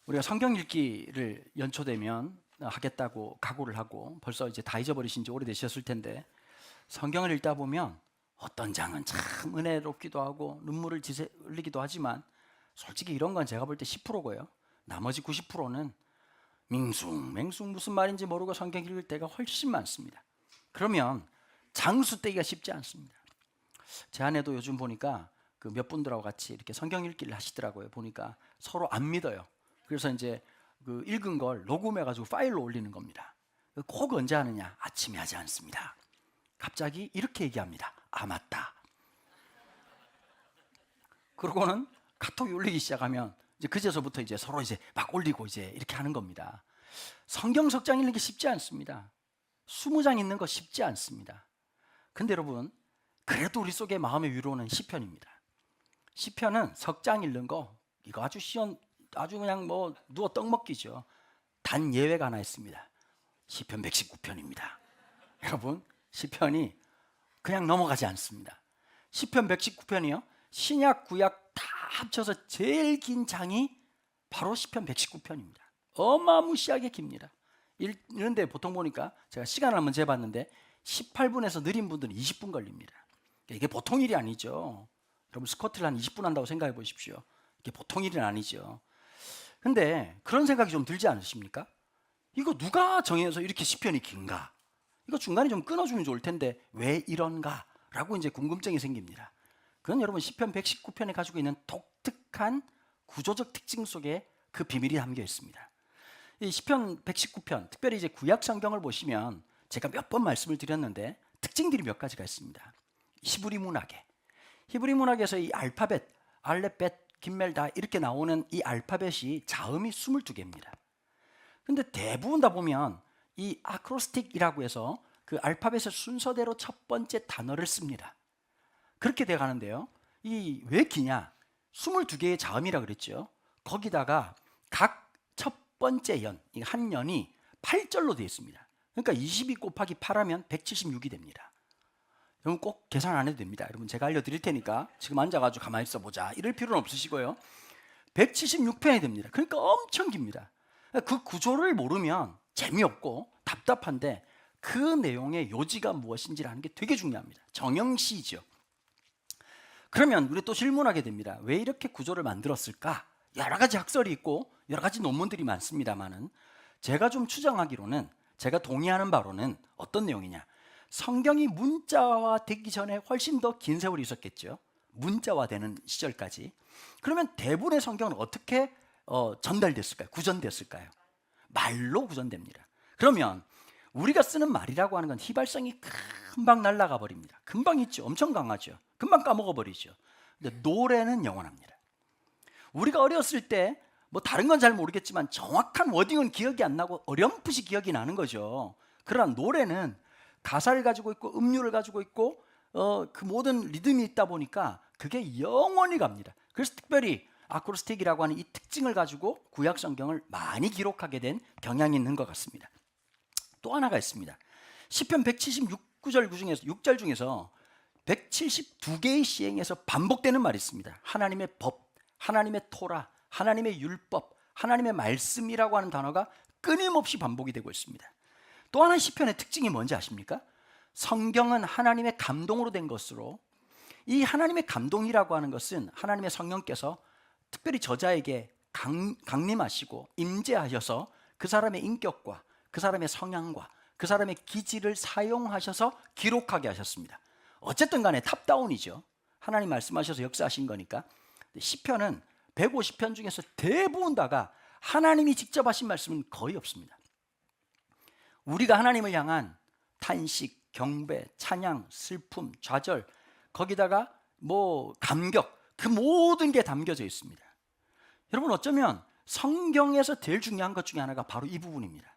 우리가 성경 읽기를 연초되면 하겠다고 각오를 하고 벌써 이제 다 잊어버리신 지 오래되셨을 텐데, 성경을 읽다 보면 어떤 장은 참 은혜롭기도 하고 눈물을 흘리기도 하지만, 솔직히 이런 건 제가 볼 때 10%고요. 나머지 90%는 맹숭맹숭 무슨 말인지 모르고 성경 읽을 때가 훨씬 많습니다. 그러면 장수 떼기가 쉽지 않습니다. 제 아내도 요즘 보니까 그 몇 분들하고 같이 이렇게 성경 읽기를 하시더라고요. 보니까 서로 안 믿어요. 그래서 이제 그 읽은 걸 녹음해가지고 파일로 올리는 겁니다. 꼭 언제 하느냐? 아침에 하지 않습니다. 갑자기 이렇게 얘기합니다. 아, 맞다. 그러고는 카톡이 올리기 시작하면 이제 그제서부터 이제 서로 이제 막 올리고 이제 이렇게 하는 겁니다. 성경 석 장 읽는 게 쉽지 않습니다. 20장 읽는 거 쉽지 않습니다. 근데 여러분, 그래도 우리 속에 마음의 위로는 시편입니다. 시편은 석 장 읽는 거 이거 아주 아주 그냥 뭐 누워 떡 먹기죠. 단 예외가 하나 있습니다. 시편 119편입니다. 여러분, 시편이 그냥 넘어가지 않습니다. 시편 119편이요, 신약 구약 다 합쳐서 제일 긴 장이 바로 시편 119편입니다. 어마무시하게 깁니다. 이런데 보통 보니까 제가 시간을 한번 재봤는데 18분에서 느린 분들은 20분 걸립니다. 이게 보통 일이 아니죠. 여러분, 스쿼트를 한 20분 한다고 생각해 보십시오. 이게 보통 일은 아니죠. 근데 그런 생각이 좀 들지 않으십니까? 이거 누가 정해서 이렇게 시편이 긴가? 이거 중간에 좀 끊어주면 좋을 텐데 왜 이런가? 라고 이제 궁금증이 생깁니다. 그건 여러분, 시편 119편에 가지고 있는 독특한 구조적 특징 속에 그 비밀이 담겨 있습니다. 이 시편 119편, 특별히 이제 구약 성경을 보시면 제가 몇 번 말씀을 드렸는데 특징들이 몇 가지가 있습니다. 히브리 문학에서 이 알파벳, 알렙벳, 김멜 다 이렇게 나오는 이 알파벳이 자음이 22개입니다. 근데 대부분 다 보면 이 아크로스틱이라고 해서 그 알파벳의 순서대로 첫 번째 단어를 씁니다. 그렇게 돼 가는데요, 이 왜 기냐? 22개의 자음이라 그랬죠. 거기다가 각 첫 번째 연, 한 연이 8절로 되어 있습니다. 그러니까 22 곱하기 8하면 176이 됩니다. 여러분, 꼭 계산 안 해도 됩니다. 여러분, 제가 알려드릴 테니까 지금 앉아가지고 가만히 있어보자 이럴 필요는 없으시고요. 176편이 됩니다. 그러니까 엄청 깁니다. 그 구조를 모르면 재미없고 답답한데 그 내용의 요지가 무엇인지를 아는 게 되게 중요합니다. 정형시죠. 그러면 우리 또 질문하게 됩니다. 왜 이렇게 구조를 만들었을까? 여러 가지 학설이 있고 여러 가지 논문들이 많습니다만은, 제가 좀 추정하기로는, 제가 동의하는 바로는 어떤 내용이냐? 성경이 문자화 되기 전에 훨씬 더 긴 세월이 있었겠죠. 문자화되는 시절까지. 그러면 대부분의 성경은 어떻게 전달됐을까요? 구전됐을까요? 말로 구전됩니다. 그러면 우리가 쓰는 말이라고 하는 건 휘발성이 금방 날아가 버립니다. 금방 있죠. 엄청 강하죠. 금방 까먹어 버리죠. 근데 노래는 영원합니다. 우리가 어렸을 때 뭐 다른 건 잘 모르겠지만 정확한 워딩은 기억이 안 나고 어렴풋이 기억이 나는 거죠. 그러나 노래는 가사를 가지고 있고 음률을 가지고 있고 그 모든 리듬이 있다 보니까 그게 영원히 갑니다. 그래서 특별히 아크로스틱이라고 하는 이 특징을 가지고 구약 성경을 많이 기록하게 된 경향이 있는 것 같습니다. 또 하나가 있습니다. 시편 176절 중에서 6절 중에서 172개의 시행에서 반복되는 말이 있습니다. 하나님의 법, 하나님의 토라, 하나님의 율법, 하나님의 말씀이라고 하는 단어가 끊임없이 반복이 되고 있습니다. 또 하나의 시편의 특징이 뭔지 아십니까? 성경은 하나님의 감동으로 된 것으로, 이 하나님의 감동이라고 하는 것은 하나님의 성령께서 특별히 저자에게 강림하시고 임재하셔서 그 사람의 인격과 그 사람의 성향과 그 사람의 기질을 사용하셔서 기록하게 하셨습니다. 어쨌든 간에 탑다운이죠. 하나님 말씀하셔서 역사하신 거니까. 시편은 150편 중에서 대부분 다가 하나님이 직접 하신 말씀은 거의 없습니다. 우리가 하나님을 향한 탄식, 경배, 찬양, 슬픔, 좌절, 거기다가 뭐 감격, 그 모든 게 담겨져 있습니다. 여러분, 어쩌면 성경에서 제일 중요한 것 중에 하나가 바로 이 부분입니다.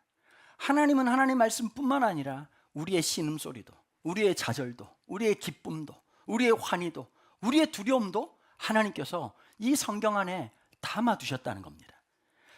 하나님은 하나님 말씀뿐만 아니라 우리의 신음소리도, 우리의 좌절도, 우리의 기쁨도, 우리의 환희도, 우리의 두려움도 하나님께서 이 성경 안에 담아두셨다는 겁니다.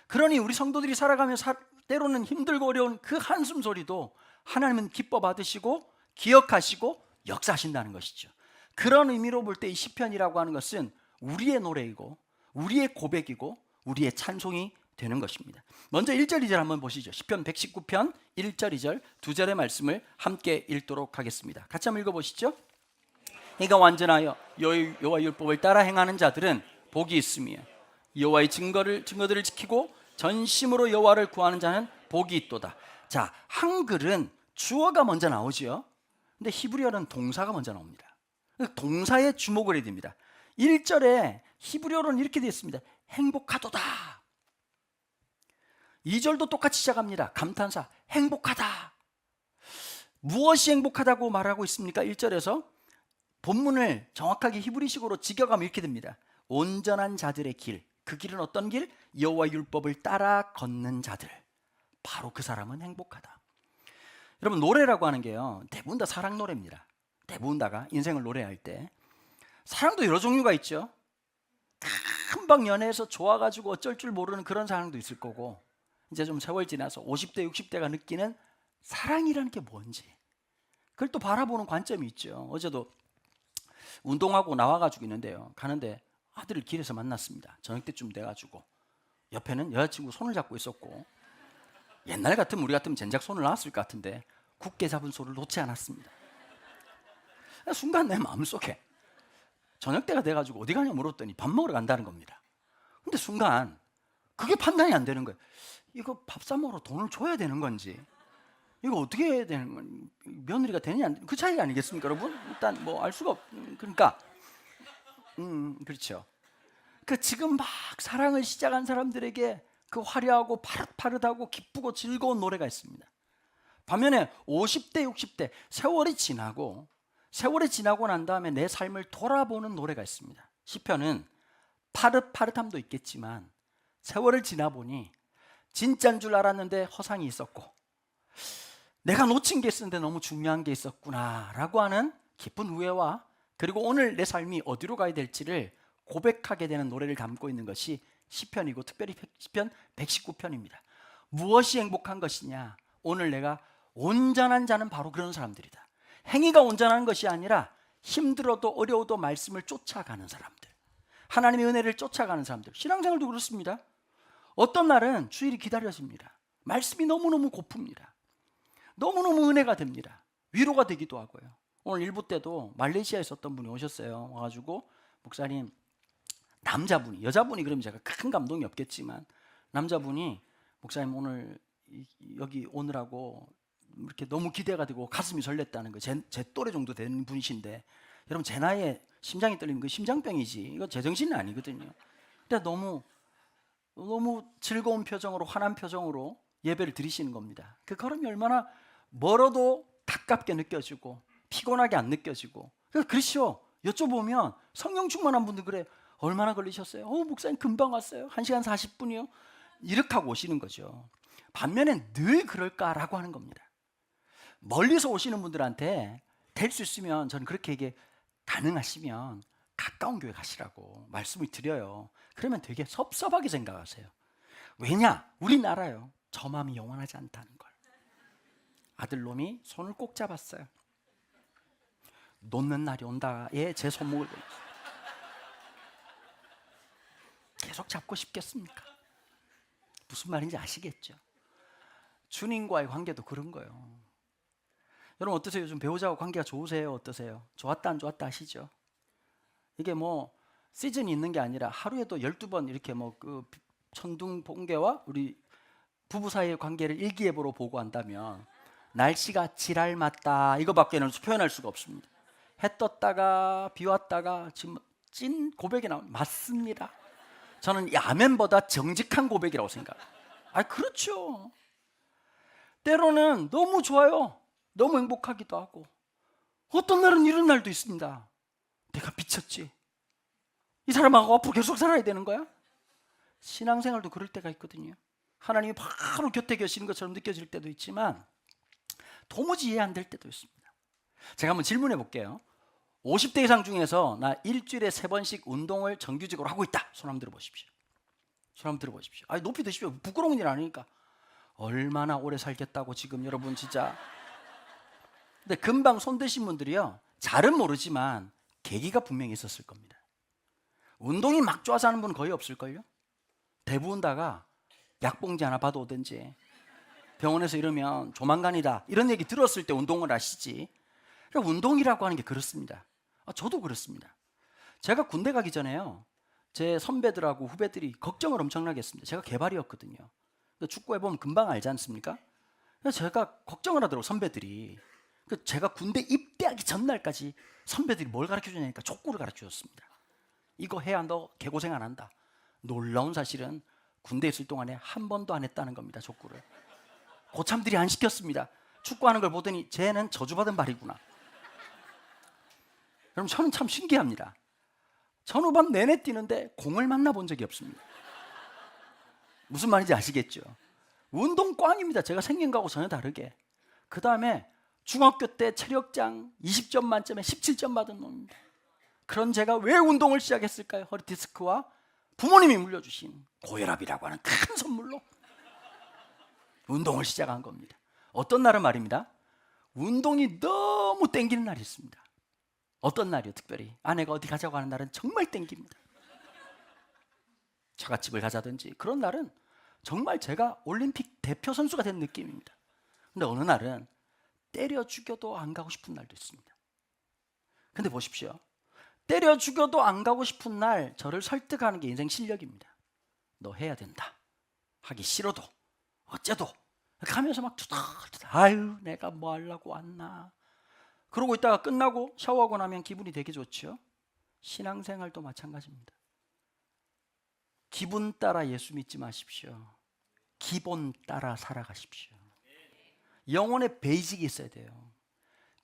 그러니 우리 성도들이 살아가면서 때로는 힘들고 어려운 그 한숨 소리도 하나님은 기뻐 받으시고 기억하시고 역사하신다는 것이죠. 그런 의미로 볼 때 이 시편이라고 하는 것은 우리의 노래이고 우리의 고백이고 우리의 찬송이 되는 것입니다. 먼저 1절 2절 한번 보시죠. 시편 119편 1절 2절 두 절의 말씀을 함께 읽도록 하겠습니다. 같이 한번 읽어보시죠. 이가 완전하여 여호와 율법을 따라 행하는 자들은 복이 있으며 여호와의 증거들을 지키고 전심으로 여호와를 구하는 자는 복이 있도다. 자, 한글은 주어가 먼저 나오죠. 근데 히브리어는 동사가 먼저 나옵니다. 동사에 주목을 해야 됩니다. 1절에 히브리어로는 이렇게 되어 있습니다. 행복하도다. 2절도 똑같이 시작합니다. 감탄사, 행복하다. 무엇이 행복하다고 말하고 있습니까? 1절에서 본문을 정확하게 히브리식으로 직역하면 이렇게 됩니다. 온전한 자들의 길, 그 길은 어떤 길? 여호와 율법을 따라 걷는 자들, 바로 그 사람은 행복하다. 여러분, 노래라고 하는 게요, 대부분 다 사랑 노래입니다. 대부분 다가 인생을 노래할 때 사랑도 여러 종류가 있죠. 금방 연애해서 좋아가지고 어쩔 줄 모르는 그런 사랑도 있을 거고, 이제 좀 세월 지나서 50대 60대가 느끼는 사랑이라는 게 뭔지, 그걸 또 바라보는 관점이 있죠. 어제도 운동하고 나와가지고 있는데요, 가는데 아들을 길에서 만났습니다. 저녁 때쯤 돼가지고 옆에는 여자친구 손을 잡고 있었고, 옛날 같으면 우리 같으면 젠작 손을 놨을 것 같은데 굳게 잡은 손을 놓지 않았습니다. 순간 내 마음속에 저녁 때가 돼가지고 어디 가냐 물었더니 밥 먹으러 간다는 겁니다. 근데 순간 그게 판단이 안 되는 거예요. 이거 밥 사 먹으러 돈을 줘야 되는 건지, 이거 어떻게 해야 되는 건지, 며느리가 되느냐 안 되느냐, 그 차이 아니겠습니까 여러분? 일단 뭐 알 수가 그러니까 그렇죠. 그 지금 막 사랑을 시작한 사람들에게 그 화려하고 파릇파릇하고 기쁘고 즐거운 노래가 있습니다. 반면에 50대 60대 세월이 지나고 난 다음에 내 삶을 돌아보는 노래가 있습니다. 시편은 파릇파릇함도 있겠지만 세월을 지나보니 진짜인 줄 알았는데 허상이 있었고, 내가 놓친 게 있었는데 너무 중요한 게 있었구나 라고 하는 깊은 후회와, 그리고 오늘 내 삶이 어디로 가야 될지를 고백하게 되는 노래를 담고 있는 것이 시편이고, 특별히 시편 119편입니다. 무엇이 행복한 것이냐? 오늘 내가 온전한 자는 바로 그런 사람들이다. 행위가 온전한 것이 아니라 힘들어도 어려워도 말씀을 쫓아가는 사람들, 하나님의 은혜를 쫓아가는 사람들. 신앙생활도 그렇습니다. 어떤 날은 주일이 기다려집니다. 말씀이 너무너무 고픕니다. 너무너무 은혜가 됩니다. 위로가 되기도 하고요. 오늘 일부 때도 말레이시아에서 어떤 분이 오셨어요. 와가지고 목사님, 남자분이, 여자분이 그러면 제가 큰 감동이 없겠지만, 남자분이 목사님 오늘 여기 오느라고 이렇게 너무 기대가 되고 가슴이 설렜다는 거. 제 또래 정도 되는 분이신데, 여러분 제 나이에 심장이 떨리면 그 심장병이지, 이거 제정신이 아니거든요. 근데 너무 즐거운 표정으로, 환한 표정으로 예배를 드리시는 겁니다. 그 걸음이 얼마나 멀어도 가깝게 느껴지고 피곤하게 안 느껴지고. 그렇죠. 여쭤보면 성령 충만한 분들 그래, 얼마나 걸리셨어요? 목사님 금방 왔어요. 1시간 40분이요. 이렇게 하고 오시는 거죠. 반면에 늘 그럴까라고 하는 겁니다. 멀리서 오시는 분들한테 될 수 있으면 저는 그렇게 얘기해, 가능하시면 가까운 교회 가시라고 말씀을 드려요. 그러면 되게 섭섭하게 생각하세요. 왜냐? 우리나라요, 저 마음이 영원하지 않다는 걸. 아들놈이 손을 꼭 잡았어요. 놓는 날이 온다에 제 손목을 걸렸어요. 계속 잡고 싶겠습니까? 무슨 말인지 아시겠죠? 주님과의 관계도 그런 거예요. 여러분 어떠세요? 요즘 배우자와 관계가 좋으세요? 어떠세요? 좋았다 안 좋았다 하시죠? 이게 뭐 시즌이 있는 게 아니라 하루에도 12번 이렇게 뭐 그 천둥 번개와 우리 부부 사이의 관계를 일기예보로 보고 한다면 날씨가 지랄 맞다 이거밖에는 표현할 수가 없습니다. 해 떴다가 비 왔다가 지금 찐 고백이 나오면 맞습니다. 저는 이 아멘보다 정직한 고백이라고 생각해요. 그렇죠. 때로는 너무 좋아요. 너무 행복하기도 하고, 어떤 날은 이런 날도 있습니다. 내가 미쳤지. 이 사람하고 앞으로 계속 살아야 되는 거야? 신앙생활도 그럴 때가 있거든요. 하나님이 바로 곁에 계시는 것처럼 느껴질 때도 있지만 도무지 이해 안 될 때도 있습니다. 제가 한번 질문해 볼게요. 50대 이상 중에서 나 일주일에 3번씩 운동을 정규직으로 하고 있다. 손 한번 들어보십시오. 손 한번 들어보십시오. 높이 드십시오. 부끄러운 일 아니니까. 얼마나 오래 살겠다고 지금 여러분 진짜. 근데 금방 손 드신 분들이요, 잘은 모르지만 계기가 분명히 있었을 겁니다. 운동이 막 좋아서 하는 분은 거의 없을걸요. 대부분 다가 약봉지 하나 받아오든지 병원에서 이러면 조만간이다 이런 얘기 들었을 때 운동을 하시지. 그러니까 운동이라고 하는 게 그렇습니다. 저도 그렇습니다. 제가 군대 가기 전에요, 제 선배들하고 후배들이 걱정을 엄청나게 했습니다. 제가 개발이었거든요. 축구해보면 금방 알지 않습니까? 그래서 제가 걱정을 하더라고요, 선배들이. 제가 군대 입대하기 전날까지 선배들이 뭘 가르쳐주냐니까 족구를 가르쳐줬습니다. 이거 해야 너 개고생 안 한다. 놀라운 사실은 군대 있을 동안에 한 번도 안 했다는 겁니다, 족구를. 고참들이 안 시켰습니다. 축구하는 걸 보더니 쟤는 저주받은 발이구나. 그럼 저는 참 신기합니다. 전후반 내내 뛰는데 공을 만나본 적이 없습니다. 무슨 말인지 아시겠죠? 운동 꽝입니다. 제가 생긴 거하고 전혀 다르게. 그 다음에 중학교 때 체력장 20점 만점에 17점 받은 놈입니다. 그런 제가 왜 운동을 시작했을까요? 허리 디스크와 부모님이 물려주신 고혈압이라고 하는 큰 선물로 운동을 시작한 겁니다. 어떤 날은 말입니다, 운동이 너무 땡기는 날이 있습니다. 어떤 날이요? 특별히 아내가 어디 가자고 하는 날은 정말 땡깁니다. 처갓집을 가자든지 그런 날은 정말 제가 올림픽 대표 선수가 된 느낌입니다. 근데 어느 날은 때려 죽여도 안 가고 싶은 날도 있습니다. 근데 보십시오, 때려 죽여도 안 가고 싶은 날 저를 설득하는 게 인생 실력입니다. 너 해야 된다. 하기 싫어도 어째도 가면서 막 투덜투덜, 아유 내가 뭐 하려고 왔나. 그러고 있다가 끝나고 샤워하고 나면 기분이 되게 좋죠. 신앙생활도 마찬가지입니다. 기분 따라 예수 믿지 마십시오. 기본 따라 살아가십시오. 영혼의 베이직이 있어야 돼요.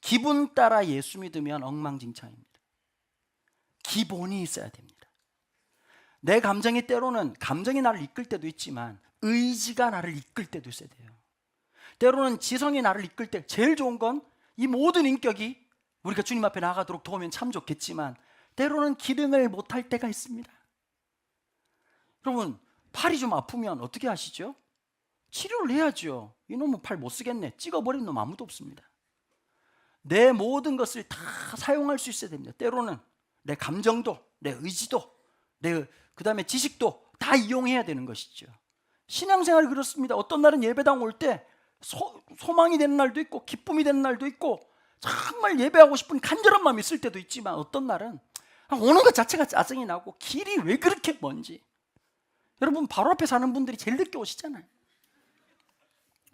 기분 따라 예수 믿으면 엉망진창입니다. 기본이 있어야 됩니다. 내 감정이 때로는 감정이 나를 이끌 때도 있지만 의지가 나를 이끌 때도 있어야 돼요. 때로는 지성이 나를 이끌 때 제일 좋은 건 이 모든 인격이 우리가 주님 앞에 나가도록 도우면 참 좋겠지만 때로는 기능을 못할 때가 있습니다. 여러분, 팔이 좀 아프면 어떻게 하시죠? 치료를 해야죠. 이놈은 팔 못 쓰겠네. 찍어버린 놈 아무도 없습니다. 내 모든 것을 다 사용할 수 있어야 됩니다. 때로는 내 감정도, 내 의지도, 그 다음에 지식도 다 이용해야 되는 것이죠. 신앙생활이 그렇습니다. 어떤 날은 예배당 올 때 소망이 되는 날도 있고 기쁨이 되는 날도 있고 정말 예배하고 싶은 간절한 마음이 있을 때도 있지만 어떤 날은 오는 것 자체가 짜증이 나고 길이 왜 그렇게 먼지. 여러분, 바로 앞에 사는 분들이 제일 늦게 오시잖아요.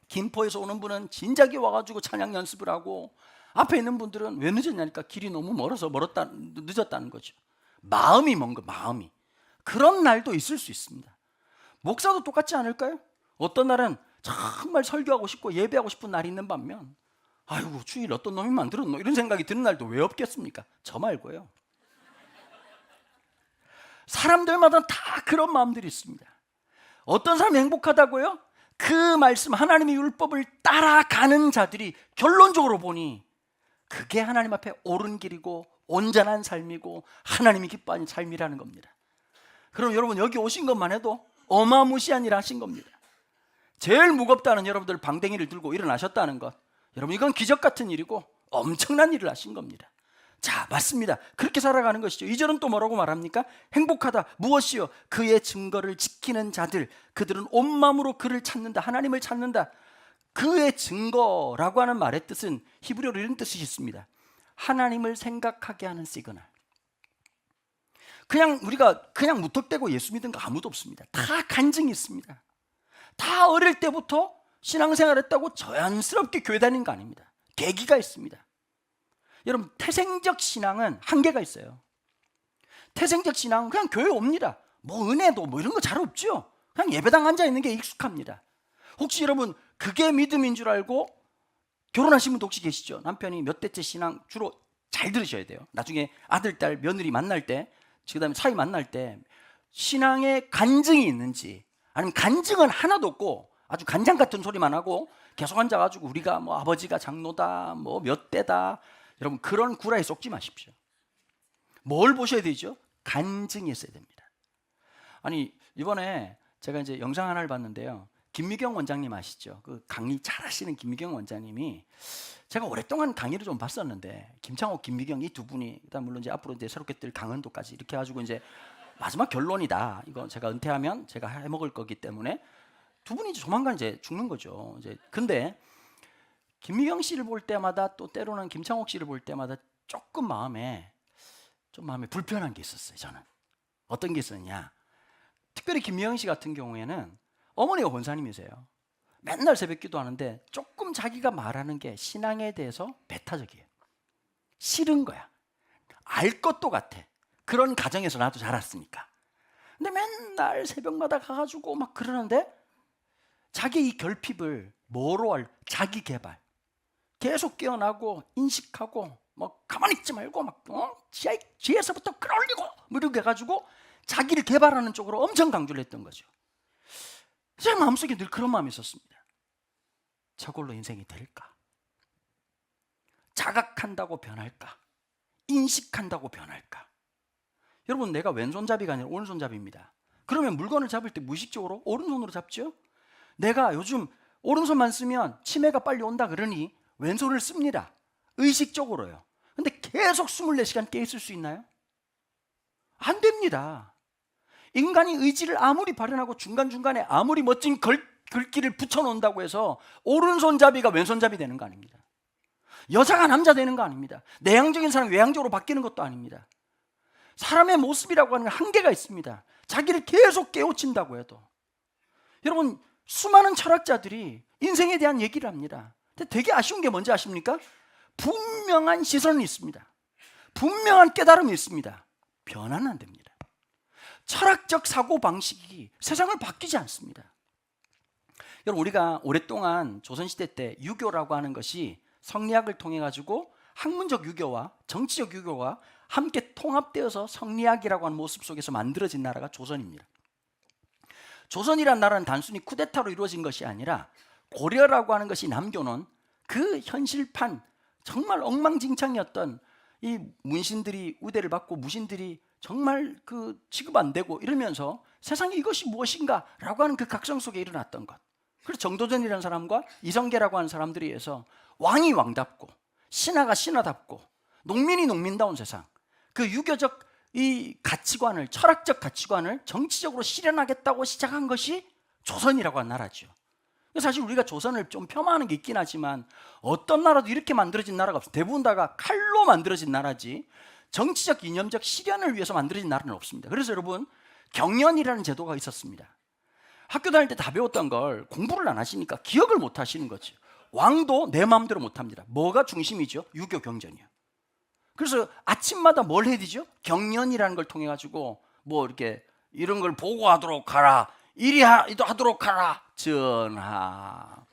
김포에서 오는 분은 진작에 와가지고 찬양 연습을 하고, 앞에 있는 분들은 왜 늦었냐니까 길이 너무 멀어서 늦었다는 거죠. 마음이 먼 거, 마음이. 그런 날도 있을 수 있습니다. 목사도 똑같지 않을까요? 어떤 날은 정말 설교하고 싶고 예배하고 싶은 날이 있는 반면, 아이고 주일 어떤 놈이 만들었노 이런 생각이 드는 날도 왜 없겠습니까? 저 말고요. 사람들마다 다 그런 마음들이 있습니다. 어떤 사람이 행복하다고요? 그 말씀, 하나님의 율법을 따라가는 자들이 결론적으로 보니 그게 하나님 앞에 옳은 길이고 온전한 삶이고 하나님이 기뻐하는 삶이라는 겁니다. 그럼 여러분, 여기 오신 것만 해도 어마무시한 일을 하신 겁니다. 제일 무겁다는 여러분들 방댕이를 들고 일어나셨다는 것, 여러분 이건 기적 같은 일이고 엄청난 일을 하신 겁니다. 자, 맞습니다. 그렇게 살아가는 것이죠. 2절은 또 뭐라고 말합니까? 행복하다. 무엇이요? 그의 증거를 지키는 자들, 그들은 온 마음으로 그를 찾는다. 하나님을 찾는다. 그의 증거라고 하는 말의 뜻은 히브리어로 이런 뜻이 있습니다. 하나님을 생각하게 하는 시그널. 우리가 그냥 무턱대고 예수 믿은 거 아무도 없습니다. 다 간증이 있습니다. 다 어릴 때부터 신앙생활 했다고 자연스럽게 교회 다니는 거 아닙니다. 계기가 있습니다. 여러분, 태생적 신앙은 한계가 있어요. 태생적 신앙은 그냥 교회 옵니다. 뭐 은혜도 뭐 이런 거 잘 없죠. 그냥 예배당 앉아 있는 게 익숙합니다. 혹시 여러분 그게 믿음인 줄 알고 결혼하신 분도 혹시 계시죠? 남편이 몇 대째 신앙, 주로 잘 들으셔야 돼요. 나중에 아들, 딸, 며느리 만날 때, 그 다음에 사위 만날 때 신앙에 간증이 있는지, 아니면 간증은 하나도 없고 아주 간장 같은 소리만 하고 계속 앉아가지고 우리가 뭐 아버지가 장로다, 뭐 몇 대다, 여러분 그런 구라에 속지 마십시오. 뭘 보셔야 되죠? 간증이 있어야 됩니다. 아니, 이번에 제가 이제 영상 하나를 봤는데요, 김미경 원장님 아시죠? 그 강의 잘 하시는 김미경 원장님이, 제가 오랫동안 강의를 좀 봤었는데 김창옥, 김미경 이 두 분이, 그다음 물론 이제 앞으로 이제 새롭게 뜰 강은도까지 이렇게 해가지고 이제 마지막 결론이다. 이거 제가 은퇴하면 제가 해먹을 거기 때문에 두 분이 이제 조만간 이제 죽는 거죠. 이제 근데 김미경 씨를 볼 때마다 또 때로는 김창옥 씨를 볼 때마다 조금 마음에 불편한 게 있었어요. 저는 어떤 게 있었냐? 특별히 김미경 씨 같은 경우에는 어머니가 권사님이세요. 맨날 새벽 기도하는데 조금 자기가 말하는 게 신앙에 대해서 배타적이에요. 싫은 거야. 알 것도 같아. 그런 가정에서 나도 자랐으니까. 근데 맨날 새벽마다 가가지고 막 그러는데 자기 이 결핍을 뭐로 자기 개발. 계속 깨어나고 인식하고 뭐 가만히 있지 말고 막 지혜에서부터 끌어올리고 뭐 이렇게 해가지고 자기를 개발하는 쪽으로 엄청 강조를 했던 거죠. 제 마음속에 늘 그런 마음이 있었습니다. 저걸로 인생이 될까? 자각한다고 변할까? 인식한다고 변할까? 여러분, 내가 왼손잡이가 아니라 오른손잡이입니다. 그러면 물건을 잡을 때 무의식적으로 오른손으로 잡죠? 내가 요즘 오른손만 쓰면 치매가 빨리 온다 그러니 왼손을 씁니다. 의식적으로요. 근데 계속 24시간 깨 있을 수 있나요? 안 됩니다. 인간이 의지를 아무리 발현하고 중간중간에 아무리 멋진 글귀를 붙여놓는다고 해서 오른손잡이가 왼손잡이 되는 거 아닙니다. 여자가 남자 되는 거 아닙니다. 내향적인 사람 외향적으로 바뀌는 것도 아닙니다. 사람의 모습이라고 하는 건 한계가 있습니다. 자기를 계속 깨우친다고 해도. 여러분, 수많은 철학자들이 인생에 대한 얘기를 합니다. 근데 되게 아쉬운 게 뭔지 아십니까? 분명한 시선이 있습니다. 분명한 깨달음이 있습니다. 변화는 안 됩니다. 철학적 사고방식이 세상을 바뀌지 않습니다. 여러분, 우리가 오랫동안 조선시대 때 유교라고 하는 것이 성리학을 통해 가지고 학문적 유교와 정치적 유교가 함께 통합되어서 성리학이라고 하는 모습 속에서 만들어진 나라가 조선입니다. 조선이란 나라는 단순히 쿠데타로 이루어진 것이 아니라 고려라고 하는 것이 남겨놓은 그 현실판, 정말 엉망진창이었던 이 문신들이 우대를 받고 무신들이 정말 그 취급 안 되고 이러면서 세상에 이것이 무엇인가 라고 하는 그 각성 속에 일어났던 것. 그래서 정도전이라는 사람과 이성계라고 하는 사람들에 의해서 왕이 왕답고 신하가 신하답고 농민이 농민다운 세상, 그 유교적 이 가치관을, 철학적 가치관을 정치적으로 실현하겠다고 시작한 것이 조선이라고 하는 나라죠. 사실 우리가 조선을 좀 폄하하는 게 있긴 하지만 어떤 나라도 이렇게 만들어진 나라가 없어요. 대부분 다가 칼로 만들어진 나라지 정치적 이념적 실현을 위해서 만들어진 나라는 없습니다. 그래서 여러분, 경연이라는 제도가 있었습니다. 학교 다닐 때 다 배웠던 걸 공부를 안 하시니까 기억을 못 하시는 거죠. 왕도 내 마음대로 못 합니다. 뭐가 중심이죠? 유교 경전이요. 그래서 아침마다 뭘 해야 되죠? 경연이라는 걸 통해 가지고 뭐 이렇게 이런 걸 보고하도록 하라, 이리 하도록 하라. 전하,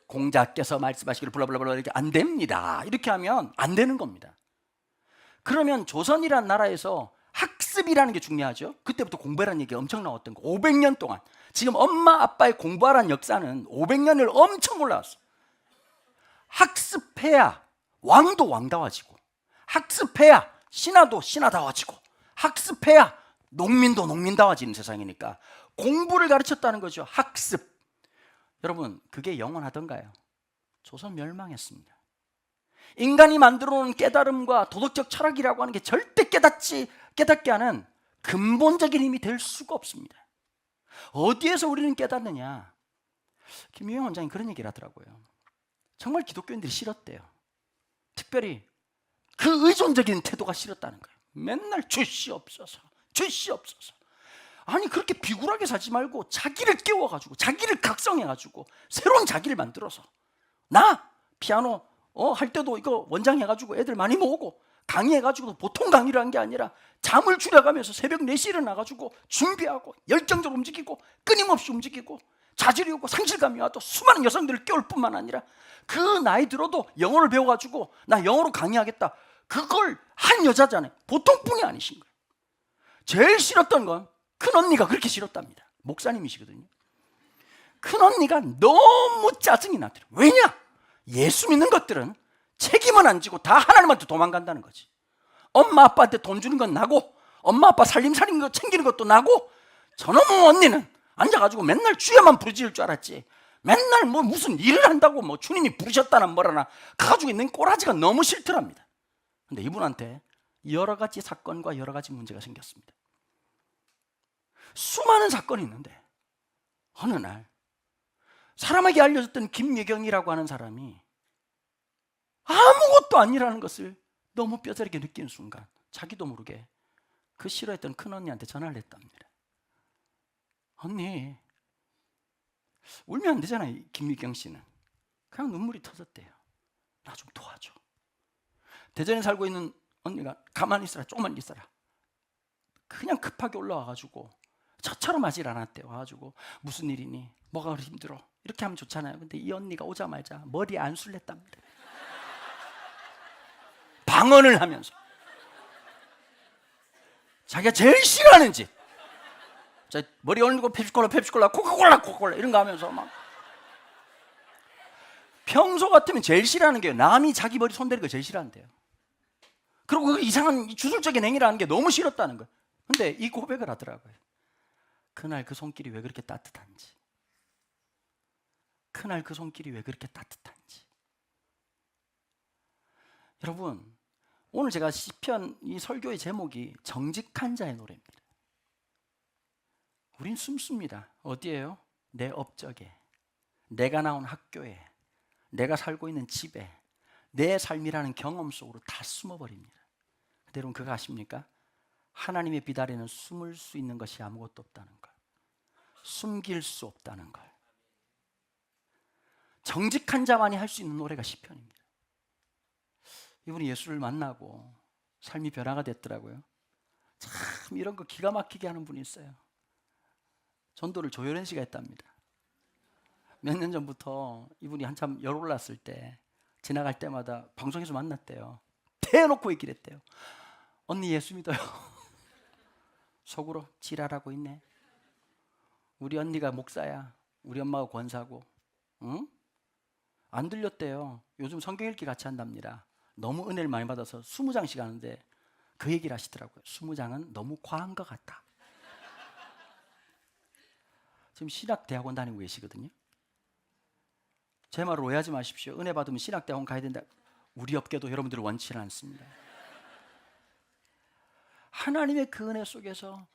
공자께서 말씀하시기를 블라블라블라 이렇게 안 됩니다. 이렇게 하면 안 되는 겁니다. 그러면 조선이라는 나라에서 학습이라는 게 중요하죠. 그때부터 공부라는 얘기가 엄청 나왔던 거. 500년 동안. 지금 엄마 아빠의 공부하라는 역사는 500년을 엄청 올라왔어. 학습해야 왕도 왕다워지고, 학습해야 신하도 신하다워지고, 학습해야 농민도 농민다워지는 세상이니까 공부를 가르쳤다는 거죠. 학습. 여러분, 그게 영원하던가요? 조선 멸망했습니다. 인간이 만들어 놓은 깨달음과 도덕적 철학이라고 하는 게 절대 깨닫게 하는 근본적인 힘이 될 수가 없습니다. 어디에서 우리는 깨닫느냐? 김유영 원장이 그런 얘기를 하더라고요. 정말 기독교인들이 싫었대요. 특별히 그 의존적인 태도가 싫었다는 거예요. 맨날 주시옵소서, 주시옵소서. 아니, 그렇게 비굴하게 살지 말고 자기를 깨워가지고 자기를 각성해가지고 새로운 자기를 만들어서, 나 피아노 할 때도 이거 원장 해가지고 애들 많이 모으고 강의해가지고 보통 강의를 한 게 아니라 잠을 줄여가면서 새벽 4시에 일어나가지고 준비하고 열정적으로 움직이고 끊임없이 움직이고 자질이 오고 상실감이 와도 수많은 여성들을 깨울 뿐만 아니라 그 나이 들어도 영어를 배워가지고 나 영어로 강의하겠다, 그걸 한 여자잖아요. 보통 분이 아니신 거예요. 제일 싫었던 건 큰언니가 그렇게 싫었답니다. 목사님이시거든요. 큰언니가 너무 짜증이 나더라고요. 왜냐? 예수 믿는 것들은 책임은 안 지고 다 하나님한테 도망간다는 거지. 엄마 아빠한테 돈 주는 건 나고 엄마 아빠 살림살이 거 챙기는 것도 나고, 저놈의 언니는 앉아가지고 맨날 주야만 부르짖을 줄 알았지, 맨날 뭐 무슨 일을 한다고 뭐 주님이 부르셨다나 뭐라나 가지고 있는 꼬라지가 너무 싫더랍니다. 근데 이분한테 여러 가지 사건과 여러 가지 문제가 생겼습니다. 수많은 사건이 있는데 어느 날 사람에게 알려졌던 김예경이라고 하는 사람이 아무것도 아니라는 것을 너무 뼈저리게 느끼는 순간 자기도 모르게 그 싫어했던 큰언니한테 전화를 했답니다. 언니, 울면 안 되잖아요. 김미경 씨는 그냥 눈물이 터졌대요. 나 좀 도와줘. 대전에 살고 있는 언니가 가만히 있어라, 조금만 있어라. 그냥 급하게 올라와가지고 저처럼 하질 않았대요. 와가지고 무슨 일이니? 뭐가 그렇게 힘들어? 이렇게 하면 좋잖아요. 근데 이 언니가 오자마자 머리에 안수를 했답니다. 방언을 하면서 자기가 제일 싫어하는 짓, 머리 올리고 펩시콜라 코카콜라 이런 거 하면서 막 평소 같으면 제일 싫어하는 게 남이 자기 머리 손대는 거 제일 싫어한대요. 그리고 그 이상한 주술적인 행위를 하는 게 너무 싫었다는 거예요. 근데 이 고백을 하더라고요. 그날 그 손길이 왜 그렇게 따뜻한지, 그날 그 손길이 왜 그렇게 따뜻한지. 여러분, 오늘 제가 시편 이 설교의 제목이 정직한 자의 노래입니다. 우린 숨습니다. 어디에요? 내 업적에, 내가 나온 학교에, 내가 살고 있는 집에, 내 삶이라는 경험 속으로 다 숨어버립니다. 근데 여러분 그거 아십니까? 하나님의 빛 아래는 숨을 수 있는 것이 아무것도 없다는 걸, 숨길 수 없다는 걸. 정직한 자만이 할 수 있는 노래가 시편입니다. 이분이 예수를 만나고 삶이 변화가 됐더라고요. 참 이런 거 기가 막히게 하는 분이 있어요. 전도를 조효련 씨가 했답니다. 몇 년 전부터 이분이 한참 열 올랐을 때 지나갈 때마다 방송에서 만났대요. 대놓고 얘기를 했대요. 언니 예수 믿어요. 속으로 지랄하고 있네. 우리 언니가 목사야. 우리 엄마가 권사고. 응? 안 들렸대요. 요즘 성경 읽기 같이 한답니다. 너무 은혜를 많이 받아서 20장씩 하는데 그 얘기를 하시더라고요. 20장은 너무 과한 것 같다. 지금 신학대학원 다니고 계시거든요. 제 말을 오해하지 마십시오. 은혜 받으면 신학대학원 가야 된다. 우리 업계도 여러분들을 원치는 않습니다. 하나님의 그 은혜 속에서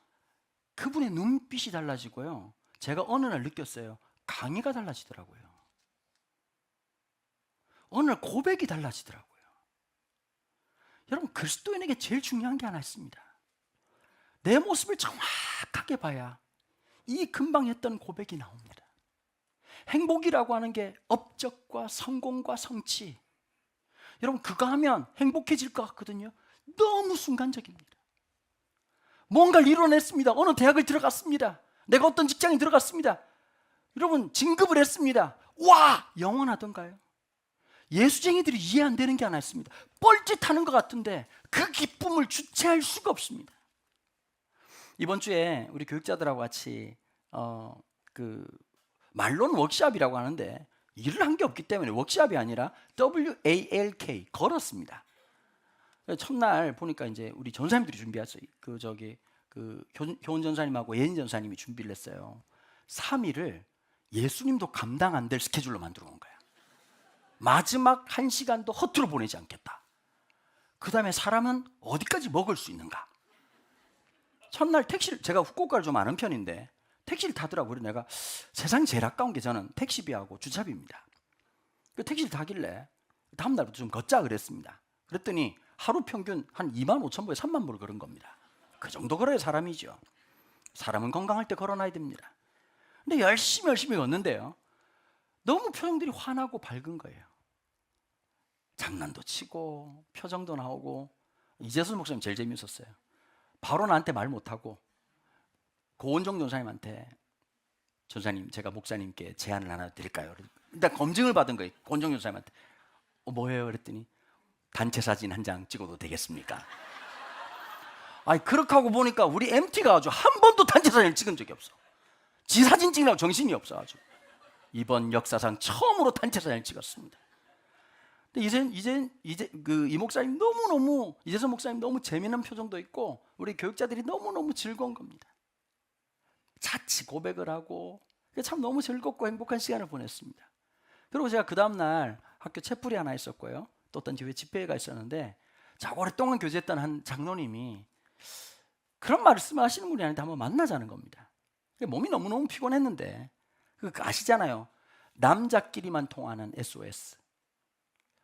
그분의 눈빛이 달라지고요. 제가 어느 날 느꼈어요. 강의가 달라지더라고요. 어느 날 고백이 달라지더라고요. 여러분 그리스도인에게 제일 중요한 게 하나 있습니다. 내 모습을 정확하게 봐야 이 금방 했던 고백이 나옵니다. 행복이라고 하는 게 업적과 성공과 성취, 여러분 그거 하면 행복해질 것 같거든요. 너무 순간적입니다. 뭔가를 이뤄냈습니다. 어느 대학을 들어갔습니다. 내가 어떤 직장에 들어갔습니다. 여러분 진급을 했습니다. 와! 영원하던가요? 예수쟁이들이 이해 안 되는 게 하나 있습니다. 뻘짓하는 것 같은데 그 기쁨을 주체할 수가 없습니다. 이번 주에 우리 교육자들하고 같이 말론 워크숍이라고 하는데 일을 한 게 없기 때문에 워크숍이 아니라 WALK 걸었습니다. 첫날 보니까 이제 우리 전사님들이 준비했어요. 효은 전사님하고 예인 전사님이 준비를 했어요. 3일을 예수님도 감당 안 될 스케줄로 만들어 놓은 거야. 마지막 1시간도 허투루 보내지 않겠다. 그 다음에 사람은 어디까지 먹을 수 있는가. 첫날 택시를, 제가 후쿠오카를 좀 아는 편인데 택시를 타더라고요. 내가 세상 제일 아까운 게 저는 택시비하고 주차비입니다. 그 택시를 타길래 다음 날부터 좀 걷자 그랬습니다. 그랬더니 하루 평균 한 25,000보에 3만 보를 걸은 겁니다. 그 정도 걸어야 사람이죠. 사람은 건강할 때 걸어놔야 됩니다. 근데 열심히 걷는데요, 너무 표정들이 환하고 밝은 거예요. 장난도 치고 표정도 나오고. 이재수 목사님 제일 재미있었어요. 바로 나한테 말 못하고 고원정 전사님한테, 전사님 제가 목사님께 제안을 하나 드릴까요? 일단 검증을 받은 거예요. 고원정 전사님한테. 뭐예요? 그랬더니 단체 사진 한 장 찍어도 되겠습니까? 아니 그렇게 하고 보니까 우리 MT가 아주 한 번도 단체 사진을 찍은 적이 없어. 지 사진 찍으려고 정신이 없어. 아주 이번 역사상 처음으로 단체 사진을 찍었습니다. 근데 이제 이 목사님 너무 이재선 목사님 너무 재미난 표정도 있고 우리 교육자들이 너무 즐거운 겁니다. 자치 고백을 하고 참 너무 즐겁고 행복한 시간을 보냈습니다. 그리고 제가 그 다음날 학교 채플이 하나 있었고요. 또 어떤 교회 집회가 있었는데 자 오랫동안 교제했던 한 장로님이 그런 말씀을 하시는 분이 아닌데 한번 만나자는 겁니다. 몸이 너무너무 피곤했는데 아시잖아요. 남자끼리만 통하는 SOS.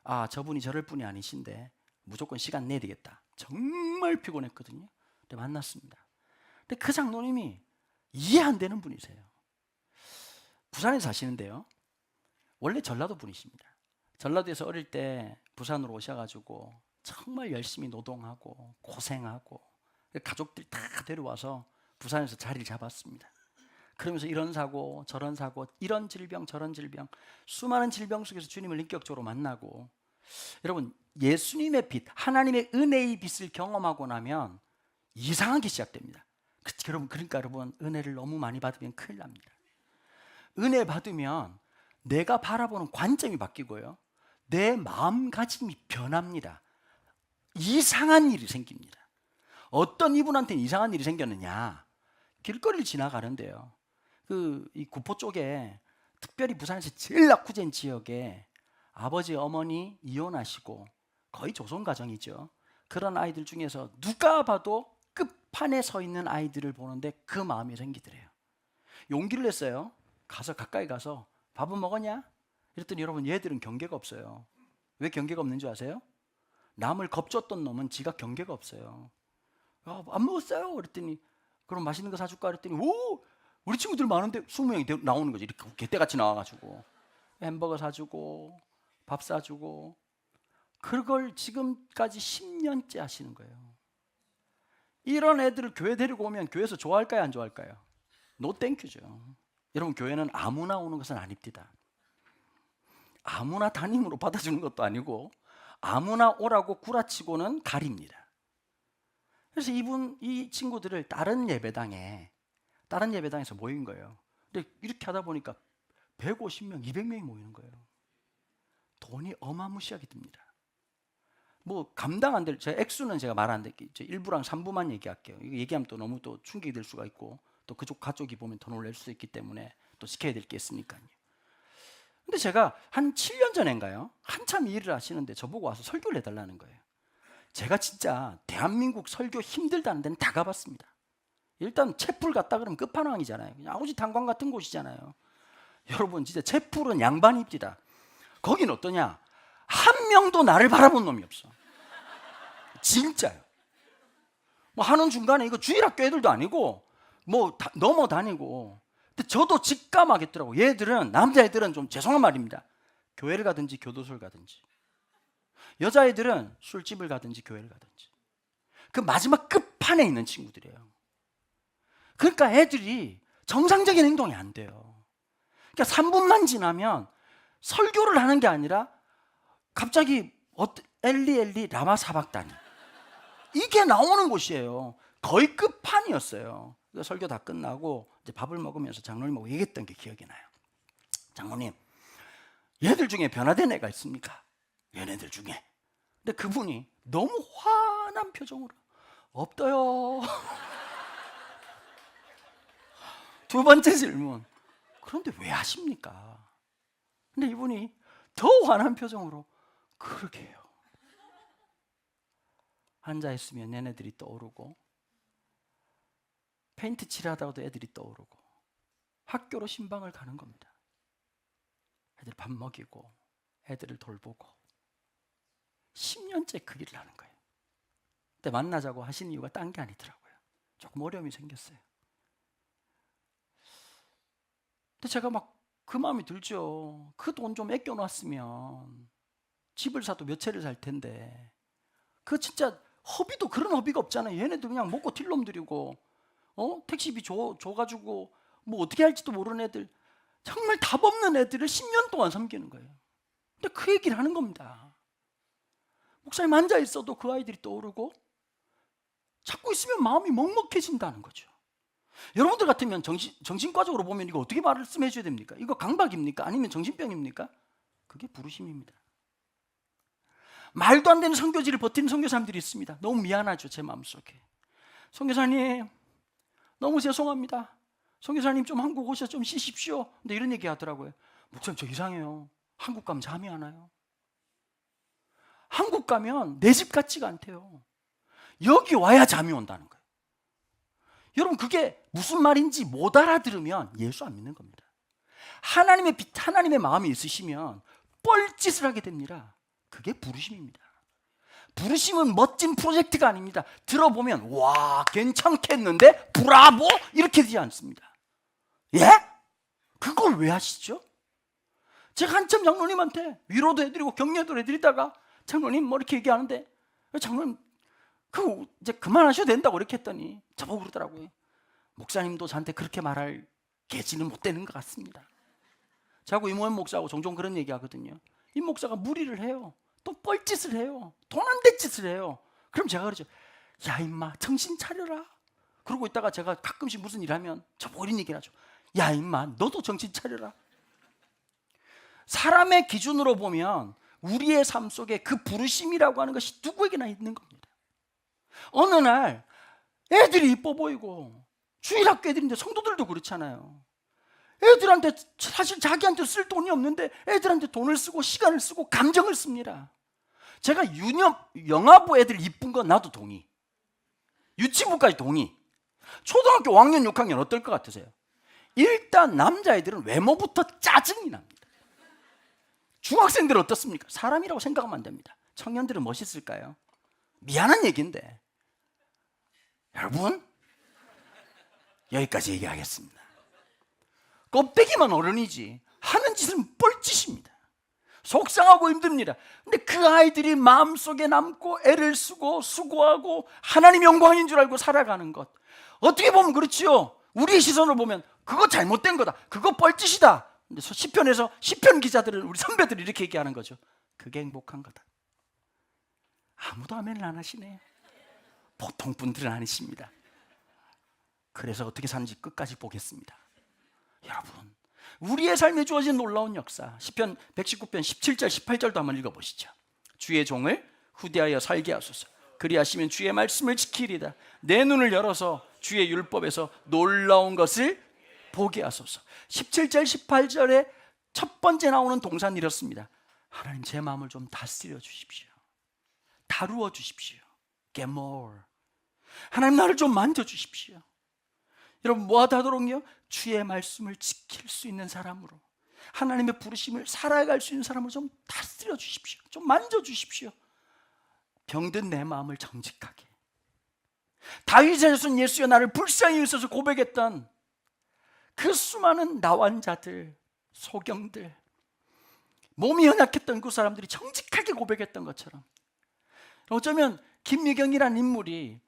아, 저분이 저럴 분이 아니신데 무조건 시간 내야 되겠다. 정말 피곤했거든요. 근데 만났습니다. 근데 그 장로님이 이해 안 되는 분이세요. 부산에 사시는데요. 원래 전라도 분이십니다. 전라도에서 어릴 때 부산으로 오셔가지고 정말 열심히 노동하고 고생하고 가족들이 다 데려와서 부산에서 자리를 잡았습니다. 그러면서 이런 사고 저런 사고, 이런 질병 저런 질병, 수많은 질병 속에서 주님을 인격적으로 만나고, 여러분 예수님의 빛, 하나님의 은혜의 빛을 경험하고 나면 이상하게 시작됩니다. 그러니까 여러분, 은혜를 너무 많이 받으면 큰일 납니다. 은혜 받으면 내가 바라보는 관점이 바뀌고요, 내 마음가짐이 변합니다. 이상한 일이 생깁니다. 어떤 이분한테는 이상한 일이 생겼느냐, 길거리를 지나가는데요, 이 구포 쪽에, 특별히 부산에서 제일 낙후된 지역에 아버지 어머니 이혼하시고 거의 조선 가정이죠. 그런 아이들 중에서 누가 봐도 끝판에 서 있는 아이들을 보는데 그 마음이 생기더래요. 용기를 냈어요. 가까이 가서 밥은 먹었냐? 이랬더니 여러분, 얘들은 경계가 없어요. 왜 경계가 없는 줄 아세요? 남을 겁줬던 놈은 지가 경계가 없어요. 안 먹었어요. 그랬더니 그럼 맛있는 거 사줄까? 그랬더니 오, 우리 친구들 많은데 20명이 나오는 거지. 이렇게 개떼같이 나와가지고 햄버거 사주고 밥 사주고, 그걸 지금까지 10년째 하시는 거예요. 이런 애들을 교회 데리고 오면 교회에서 좋아할까요, 안 좋아할까요? 노 땡큐죠. 여러분, 교회는 아무나 오는 것은 아닙니다. 아무나 담임으로 받아주는 것도 아니고 아무나 오라고 구라치고는 가립니다. 그래서 이 친구들을 다른 예배당에서 모인 거예요. 근데 이렇게 하다 보니까 150명, 200명이 모이는 거예요. 돈이 어마무시하게 듭니다. 뭐 감당 안 될, 제 액수는 제가 말 안 될게요. 1부랑 3부만 얘기할게요. 이거 얘기하면 또 너무 또 충격이 될 수가 있고, 또 그쪽 가족이 보면 더 놀랄 수도 있기 때문에 또 지켜야 될 게 있으니까요. 근데 제가 한 7년 전인가요? 한참 일을 하시는데 저보고 와서 설교를 해달라는 거예요. 제가 진짜 대한민국 설교 힘들다는 데는 다 가봤습니다. 일단 채플 갔다 그러면 끝판왕이잖아요. 그냥 아우지 탄광 같은 곳이잖아요. 여러분, 진짜 채플은 양반입니다. 거긴 어떠냐? 한 명도 나를 바라본 놈이 없어. 진짜요. 뭐 하는 중간에 이거 주일학교 애들도 아니고 뭐 넘어다니고. 근데 저도 직감하겠더라고. 남자애들은 좀 죄송한 말입니다. 교회를 가든지 교도소를 가든지, 여자애들은 술집을 가든지 교회를 가든지, 그 마지막 끝판에 있는 친구들이에요. 그러니까 애들이 정상적인 행동이 안 돼요. 그러니까 3분만 지나면 설교를 하는 게 아니라 갑자기 엘리 라마 사박다니, 이게 나오는 곳이에요. 거의 끝판이었어요. 설교 다 끝나고 이제 밥을 먹으면서 장로님하고 얘기했던 게 기억이 나요. 장로님, 얘들 중에 변화된 애가 있습니까? 얘네들 중에. 근데 그분이 너무 화난 표정으로 없어요. 두 번째 질문, 그런데 왜 하십니까? 근데 이분이 더 화난 표정으로 그러게요. 앉아있으면 얘네들이 떠오르고, 페인트 칠하다가도 애들이 떠오르고, 학교로 신방을 가는 겁니다. 애들 밥 먹이고 애들을 돌보고 10년째 그 일을 하는 거예요. 근데 만나자고 하신 이유가 딴 게 아니더라고요. 조금 어려움이 생겼어요. 근데 제가 막 그 마음이 들죠. 그 돈 좀 아껴놨으면 집을 사도 몇 채를 살 텐데, 그 진짜 허비도 그런 허비가 없잖아요. 얘네들 그냥 먹고 튈 놈들이고, 택시비 줘가지고 뭐 어떻게 할지도 모르는 애들, 정말 답 없는 애들을 10년 동안 섬기는 거예요. 근데 그 얘기를 하는 겁니다. 목사님 앉아 있어도 그 아이들이 떠오르고, 찾고 있으면 마음이 먹먹해진다는 거죠. 여러분들 같으면 정신과적으로 보면 이거 어떻게 말씀해 줘야 됩니까? 이거 강박입니까? 아니면 정신병입니까? 그게 부르심입니다. 말도 안 되는 선교지를 버티는 선교사님들이 있습니다. 너무 미안하죠, 제 마음속에. 선교사님 너무 죄송합니다. 선교사님 좀 한국 오셔서 좀 쉬십시오. 근데 이런 얘기 하더라고요. 목사님 저 이상해요. 한국 가면 잠이 안 와요. 한국 가면 내 집 같지가 않대요. 여기 와야 잠이 온다는 거예요. 여러분, 그게 무슨 말인지 못 알아들으면 예수 안 믿는 겁니다. 하나님의 빛, 하나님의 마음이 있으시면 뻘짓을 하게 됩니다. 그게 부르심입니다. 부르심은 멋진 프로젝트가 아닙니다. 들어보면 와 괜찮겠는데 브라보 이렇게 되지 않습니다. 예? 그걸 왜 하시죠? 제가 한참 장로님한테 위로도 해드리고 격려도 해드리다가 장로님 뭐 이렇게 얘기하는데 장로님 그 이제 그만하셔도 된다고 이렇게 했더니 저보고 그러더라고요. 목사님도 저한테 그렇게 말할 계지는 못 되는 것 같습니다. 저하고 이모현 목사하고 종종 그런 얘기하거든요. 이 목사가 무리를 해요. 또 뻘짓을 해요. 돈 안 될 짓을 해요. 그럼 제가 그러죠. 야 임마 정신 차려라. 그러고 있다가 제가 가끔씩 무슨 일 하면 저보고 이런 얘기를 하죠. 야 임마 너도 정신 차려라. 사람의 기준으로 보면 우리의 삶 속에 그 부르심이라고 하는 것이 누구에게나 있는 겁니다. 어느 날 애들이 이뻐 보이고 주일학교 애들인데 성도들도 그렇잖아요. 애들한테 사실 자기한테 쓸 돈이 없는데 애들한테 돈을 쓰고 시간을 쓰고 감정을 씁니다. 제가 영아부 애들 이쁜 건 나도 동의. 유치부까지 동의. 초등학교 5학년 6학년 어떨 것 같으세요? 일단 남자애들은 외모부터 짜증이 납니다. 중학생들은 어떻습니까? 사람이라고 생각하면 안 됩니다. 청년들은 멋있을까요? 미안한 얘기인데 여러분 여기까지 얘기하겠습니다. 껍데기만 어른이지 하는 짓은 뻘짓입니다. 속상하고 힘듭니다. 근데 그 아이들이 마음속에 남고 애를 쓰고 수고하고 하나님 영광인 줄 알고 살아가는 것, 어떻게 보면 그렇지요. 우리의 시선으로 보면 그거 잘못된 거다, 그거 뻘짓이다. 근데 시편에서 시편 기자들은 우리 선배들이 이렇게 얘기하는 거죠. 그게 행복한 거다. 아무도 아멘을 안 하시네. 보통 분들은 아니십니다. 그래서 어떻게 사는지 끝까지 보겠습니다. 여러분, 우리의 삶에 주어진 놀라운 역사, 시편 119편 17절 18절도 한번 읽어보시죠. 주의 종을 후대하여 살게 하소서. 그리하시면 주의 말씀을 지키리다. 내 눈을 열어서 주의 율법에서 놀라운 것을 보게 하소서. 17절 18절에 첫 번째 나오는 동사는 이렇습니다. 하나님 제 마음을 좀 다스려 주십시오. 다루어 주십시오. Get more. 하나님 나를 좀 만져주십시오. 여러분 뭐하다 하도록요? 주의 말씀을 지킬 수 있는 사람으로, 하나님의 부르심을 살아갈 수 있는 사람으로 좀 다스려 주십시오. 좀 만져주십시오. 병든 내 마음을 정직하게. 다윗의 자손 예수여 나를 불쌍히 여기소서 고백했던 그 수많은 나환자들, 소경들, 몸이 연약했던 그 사람들이 정직하게 고백했던 것처럼, 어쩌면 김미경이라는 인물이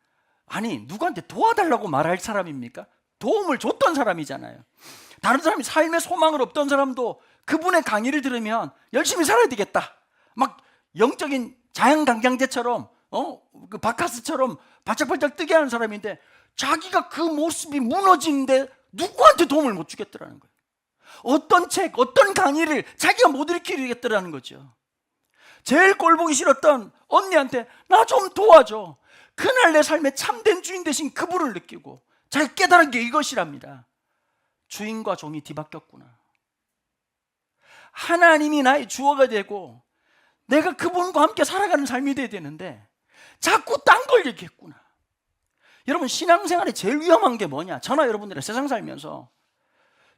아니 누구한테 도와달라고 말할 사람입니까? 도움을 줬던 사람이잖아요. 다른 사람이 삶의 소망을 없던 사람도 그분의 강의를 들으면 열심히 살아야 되겠다, 막 영적인 자연강장제처럼 그 바카스처럼 바짝바짝 뜨게 하는 사람인데, 자기가 그 모습이 무너지는데 누구한테 도움을 못 주겠더라는 거예요. 어떤 책, 어떤 강의를 자기가 못 일으키겠더라는 거죠. 제일 꼴보기 싫었던 언니한테 나 좀 도와줘. 그날 내 삶의 참된 주인 되신 그분을 느끼고 잘 깨달은 게 이것이랍니다. 주인과 종이 뒤바뀌었구나. 하나님이 나의 주어가 되고 내가 그분과 함께 살아가는 삶이 돼야 되는데 자꾸 딴 걸 얘기했구나. 여러분 신앙생활에 제일 위험한 게 뭐냐? 저나 여러분들의 세상 살면서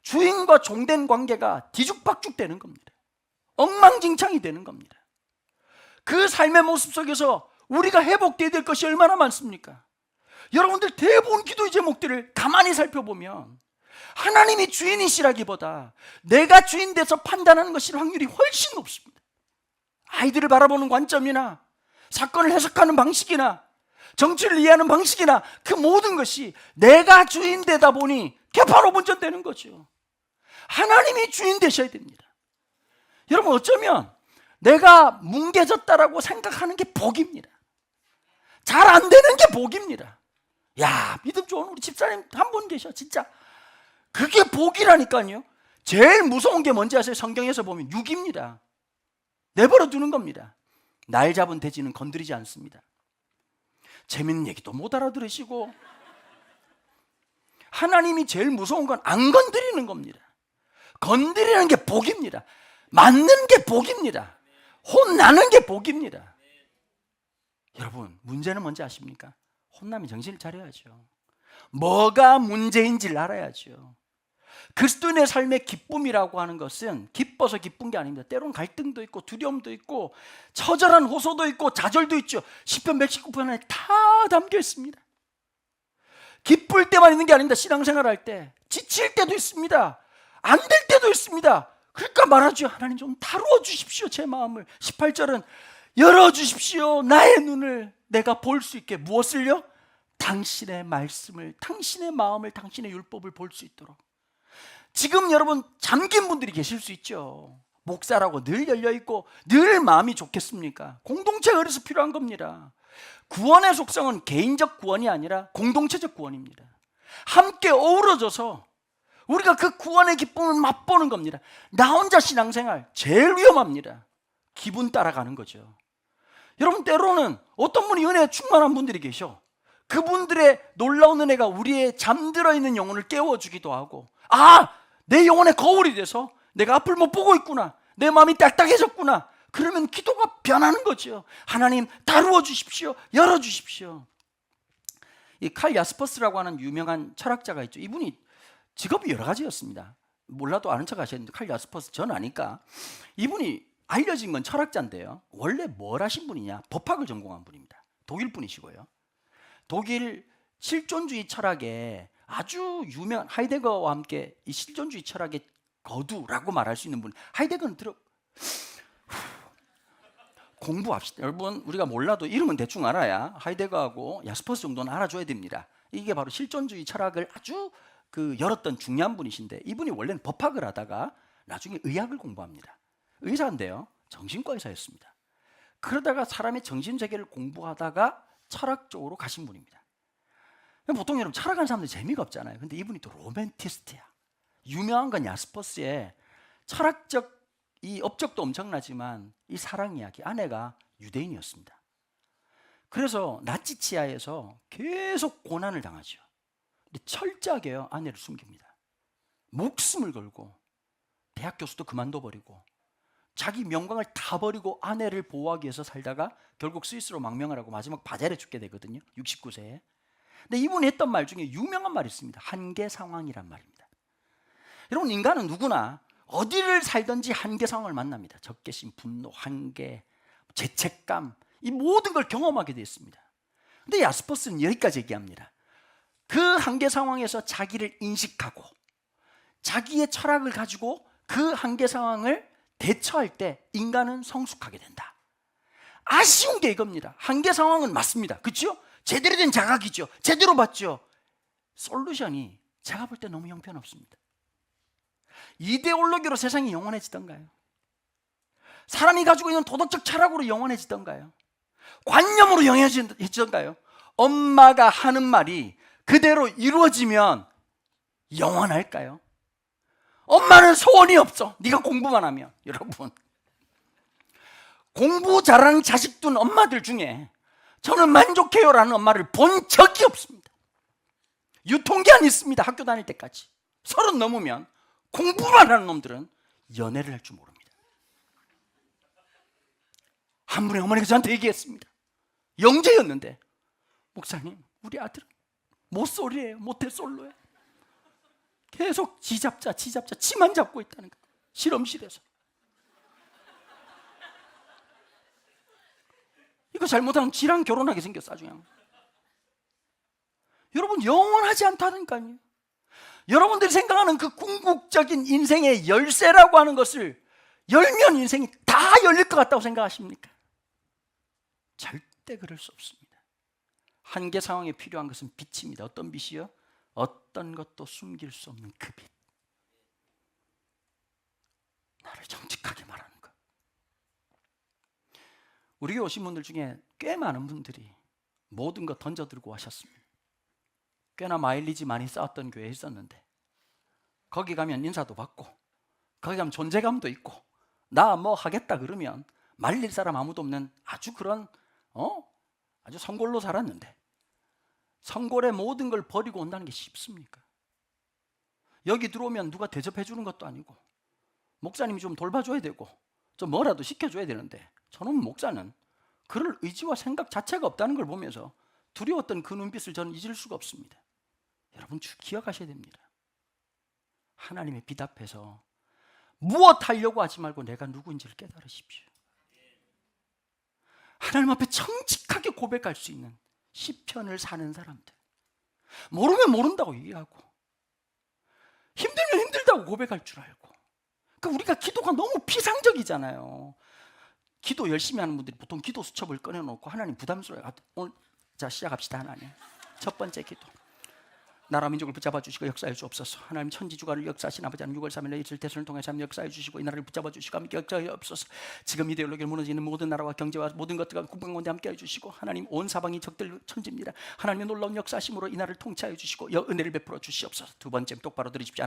주인과 종된 관계가 뒤죽박죽 되는 겁니다. 엉망진창이 되는 겁니다. 그 삶의 모습 속에서 우리가 회복돼야 될 것이 얼마나 많습니까? 여러분들 대부분 기도의 제목들을 가만히 살펴보면 하나님이 주인이시라기보다 내가 주인 돼서 판단하는 것일 확률이 훨씬 높습니다. 아이들을 바라보는 관점이나 사건을 해석하는 방식이나 정치를 이해하는 방식이나 그 모든 것이 내가 주인 되다 보니 개판오분전되는 거죠. 하나님이 주인 되셔야 됩니다. 여러분 어쩌면 내가 뭉개졌다라고 생각하는 게 복입니다. 잘 안 되는 게 복입니다. 야, 믿음 좋은 우리 집사님 한 분 계셔. 진짜 그게 복이라니까요. 제일 무서운 게 뭔지 아세요? 성경에서 보면 육입니다. 내버려 두는 겁니다. 날 잡은 돼지는 건드리지 않습니다. 재밌는 얘기도 못 알아들으시고. 하나님이 제일 무서운 건 안 건드리는 겁니다. 건드리는 게 복입니다. 맞는 게 복입니다. 혼나는 게 복입니다. 여러분 문제는 뭔지 아십니까? 혼나면 정신을 차려야죠. 뭐가 문제인지를 알아야죠. 그리스도인의 삶의 기쁨이라고 하는 것은 기뻐서 기쁜 게 아닙니다. 때로는 갈등도 있고 두려움도 있고 처절한 호소도 있고 좌절도 있죠. 시편 119편에 다 담겨 있습니다. 기쁠 때만 있는 게 아닙니다. 신앙생활할 때 지칠 때도 있습니다. 안 될 때도 있습니다. 그러니까 말하죠. 하나님 좀 다루어 주십시오. 제 마음을. 18절은 열어주십시오. 나의 눈을 내가 볼 수 있게. 무엇을요? 당신의 말씀을, 당신의 마음을, 당신의 율법을 볼 수 있도록. 지금 여러분 잠긴 분들이 계실 수 있죠. 목사라고 늘 열려있고 늘 마음이 좋겠습니까? 공동체가 그래서 필요한 겁니다. 구원의 속성은 개인적 구원이 아니라 공동체적 구원입니다. 함께 어우러져서 우리가 그 구원의 기쁨을 맛보는 겁니다. 나 혼자 신앙생활 제일 위험합니다. 기분 따라가는 거죠. 여러분 때로는 어떤 분이 은혜에 충만한 분들이 계셔. 그분들의 놀라운 은혜가 우리의 잠들어 있는 영혼을 깨워주기도 하고, 아! 내 영혼의 거울이 돼서 내가 앞을 못 보고 있구나, 내 마음이 딱딱해졌구나, 그러면 기도가 변하는 거죠. 하나님 다루어 주십시오. 열어주십시오. 이 칼 야스퍼스라고 하는 유명한 철학자가 있죠. 이분이 직업이 여러 가지였습니다. 몰라도 아는 척 하셨는데 칼 야스퍼스 전 아니까. 이분이 알려진 건 철학자인데요, 원래 뭘 하신 분이냐? 법학을 전공한 분입니다. 독일 분이시고요. 독일 실존주의 철학에 아주 유명한, 하이데거와 함께 이 실존주의 철학의 거두라고 말할 수 있는 분. 하이데거는 공부합시다. 여러분 우리가 몰라도 이름은 대충 알아야 하이데거하고 야스퍼스 정도는 알아줘야 됩니다. 이게 바로 실존주의 철학을 아주 열었던 중요한 분이신데, 이분이 원래는 법학을 하다가 나중에 의학을 공부합니다. 의사인데요, 정신과 의사였습니다. 그러다가 사람의 정신세계를 공부하다가 철학 쪽으로 가신 분입니다. 보통 여러분 철학하는 사람들 재미가 없잖아요. 근데 이분이 또 로맨티스트야. 유명한 건 야스퍼스의 철학적 이 업적도 엄청나지만 이 사랑 이야기, 아내가 유대인이었습니다. 그래서 나치 치하에서 계속 고난을 당하죠. 근데 철저하게요, 아내를 숨깁니다. 목숨을 걸고 대학 교수도 그만둬 버리고 자기 명광을 다 버리고 아내를 보호하기 위해서 살다가 결국 스위스로 망명을 하고 마지막 바젤에 죽게 되거든요. 69세에. 근데 이분이 했던 말 중에 유명한 말이 있습니다. 한계 상황이란 말입니다. 여러분 인간은 누구나 어디를 살든지 한계 상황을 만납니다. 적개심, 분노, 한계, 죄책감, 이 모든 걸 경험하게 되어 있습니다. 근데 야스퍼스는 여기까지 얘기합니다. 그 한계 상황에서 자기를 인식하고 자기의 철학을 가지고 그 한계 상황을 대처할 때 인간은 성숙하게 된다. 아쉬운 게 이겁니다. 한계 상황은 맞습니다. 그렇죠? 제대로 된 자각이죠. 제대로 봤죠. 솔루션이 제가 볼 때 너무 형편없습니다. 이데올로기로 세상이 영원해지던가요? 사람이 가지고 있는 도덕적 철학으로 영원해지던가요? 관념으로 영원해지던가요? 엄마가 하는 말이 그대로 이루어지면 영원할까요? 엄마는 소원이 없어. 네가 공부만 하면. 여러분, 공부 잘하는 자식 둔 엄마들 중에 저는 만족해요라는 엄마를 본 적이 없습니다. 유통기한이 있습니다. 학교 다닐 때까지. 30 넘으면 공부만 하는 놈들은 연애를 할 줄 모릅니다. 한 분의 어머니가 저한테 얘기했습니다. 영재였는데, 목사님 우리 아들은 모쏠이에요. 모태솔로예요. 계속 지잡자 치만 잡고 있다는 거예요. 실험실에서. 이거 잘못하면 지랑 결혼하게 생겼어. 아주 그냥. 여러분 영원하지 않다니까요. 여러분들이 생각하는 그 궁극적인 인생의 열쇠라고 하는 것을 열면 인생이 다 열릴 것 같다고 생각하십니까? 절대 그럴 수 없습니다. 한계 상황에 필요한 것은 빛입니다. 어떤 빛이요? 어떤 것도 숨길 수 없는 그 빛. 나를 정직하게 말하는 것. 우리 교회 오신 분들 중에 꽤 많은 분들이 모든 것 던져들고 하셨습니다. 꽤나 마일리지 많이 쌓았던 교회에 있었는데 거기 가면 인사도 받고 거기 가면 존재감도 있고 나 뭐 하겠다 그러면 말릴 사람 아무도 없는 아주 그런 아주 성골로 살았는데, 성골의 모든 걸 버리고 온다는 게 쉽습니까? 여기 들어오면 누가 대접해 주는 것도 아니고 목사님이 좀 돌봐줘야 되고 좀 뭐라도 시켜줘야 되는데, 저는 목사는 그럴 의지와 생각 자체가 없다는 걸 보면서 두려웠던 그 눈빛을 저는 잊을 수가 없습니다. 여러분 기억하셔야 됩니다. 하나님의 빛 앞에서 무엇 하려고 하지 말고 내가 누구인지를 깨달으십시오. 하나님 앞에 정직하게 고백할 수 있는 시편을 사는 사람들, 모르면 모른다고 얘기하고 힘들면 힘들다고 고백할 줄 알고. 그러니까 우리가 기도가 너무 피상적이잖아요. 기도 열심히 하는 분들이 보통 기도 수첩을 꺼내놓고 하나님 부담스러워요. 오늘 자 시작합시다. 하나님 첫 번째 기도, 나라 민족을 붙잡아 주시고 역사해 주옵소서. 하나님 천지주간을 역사하신 아버지 하나님 6월 3일 이틀 대선을 통해서 역사해 주시고 이 나라를 붙잡아 주시고 함께 역사해 주옵소서. 지금 이데올로기를 무너지는 모든 나라와 경제와 모든 것들과 국방원대 함께 해주시고 하나님 온 사방이 적들 천지입니다. 하나님의 놀라운 역사심으로 이 나라를 통치하여 주시고 은혜를 베풀어 주시옵소서. 두 번째 똑바로 들으십시오.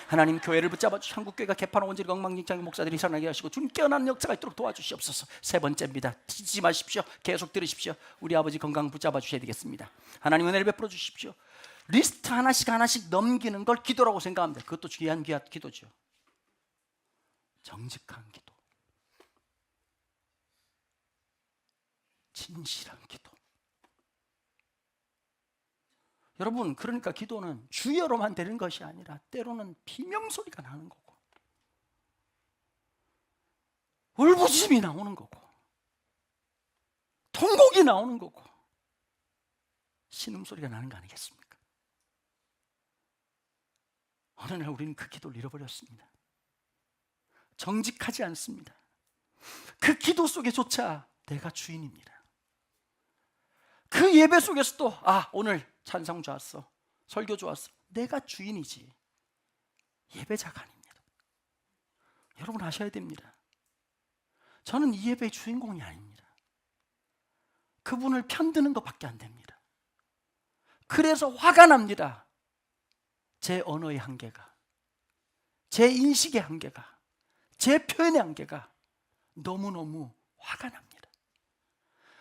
하나님 교회를 붙잡아 주시고 한국교회가 개판 원죄를 엉망진창의 목사들이 살아나게 하시고 주님 깨어나는 역사가 있도록 도와주시옵소서. 세 번째입니다. 잊지 마십시오. 계속 들으십시오. 우리 아버지 건강 붙잡아 주셔야 되겠습니다. 하나님 은혜를 베풀어 주십시오. 리스트 하나씩 넘기는 걸 기도라고 생각합니다. 그것도 귀한 기도죠. 정직한 기도, 진실한 기도. 여러분, 그러니까 기도는 주여로만 되는 것이 아니라 때로는 비명소리가 나는 거고 울부짖음이 나오는 거고 통곡이 나오는 거고 신음소리가 나는 거 아니겠습니까? 어느 날 우리는 그 기도를 잃어버렸습니다. 정직하지 않습니다. 그 기도 속에조차 내가 주인입니다. 그 예배 속에서도 오늘 찬송 좋았어, 설교 좋았어, 내가 주인이지 예배자가 아닙니다. 여러분 아셔야 됩니다. 저는 이 예배의 주인공이 아닙니다. 그분을 편드는 것밖에 안 됩니다. 그래서 화가 납니다. 제 언어의 한계가, 제 인식의 한계가, 제 표현의 한계가 너무너무 화가 납니다.